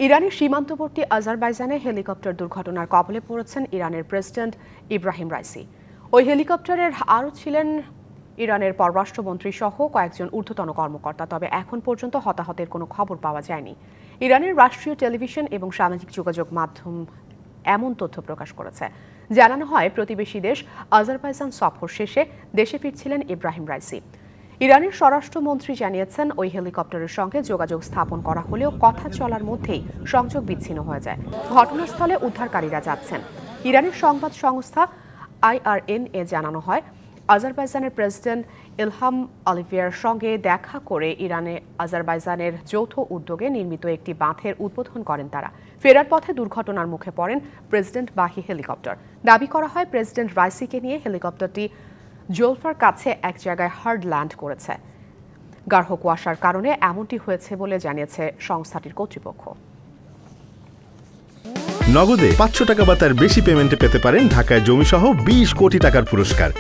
ইরানের সীমান্তবর্তী আজারবাইজানে হেলিকপ্টার দুর্ঘটনার কবলে পড়েছেন ইরানের প্রেসিডেন্ট ইব্রাহিম রাইসি। ওই হেলিকপ্টারের আরও ছিলেন ইরানের পররাষ্ট্রমন্ত্রী সহ কয়েকজন ঊর্ধ্বতন কর্মকর্তা। তবে এখন পর্যন্ত হতাহতের কোনো খবর পাওয়া যায়নি। ইরানের রাষ্ট্রীয় টেলিভিশন এবং সামাজিক যোগাযোগ মাধ্যম এমন তথ্য প্রকাশ করেছে। জানানো হয়, প্রতিবেশী দেশ আজারবাইজান সফর শেষে দেশে ফিরছিলেন ইব্রাহিম রাইসি। ইরানের স্বরাষ্ট্রমন্ত্রী জানিয়েছেন, ওই হেলিকপ্টারের সঙ্গে যোগাযোগ স্থাপন করা হলেও কথা চলার মধ্যেই সংযোগ বিচ্ছিন্ন হয়ে যায়। ঘটনাস্থলে উদ্ধারকারীরা যাচ্ছেন। ইরানের সংবাদ সংস্থা IRNA জানানো হয়, আজারবাইজানের প্রেসিডেন্ট ইলহাম আলিভিয়ার সঙ্গে দেখা করে ইরানে আজারবাইজানের যৌথ উদ্যোগে নির্মিত একটি বাঁধের উদ্বোধন করেন তারা। ফেরার পথে দুর্ঘটনার মুখে পড়েন প্রেসিডেন্টবাহী হেলিকপ্টার। দাবি করা হয়, প্রেসিডেন্ট রাইসিকে নিয়ে হেলিকপ্টারটি জোলফার কাছে এক জায়গায় হার্ড ল্যান্ড করেছে। গাঢ় কুয়াশার কারণে এমনটি হয়েছে বলে জানিয়েছে সংস্থাটির কর্তৃপক্ষ। নগদে 500 টাকা বা তার বেশি পেমেন্টে পেতে পারেন ঢাকায় জমিসহ 20 কোটি টাকার পুরস্কার।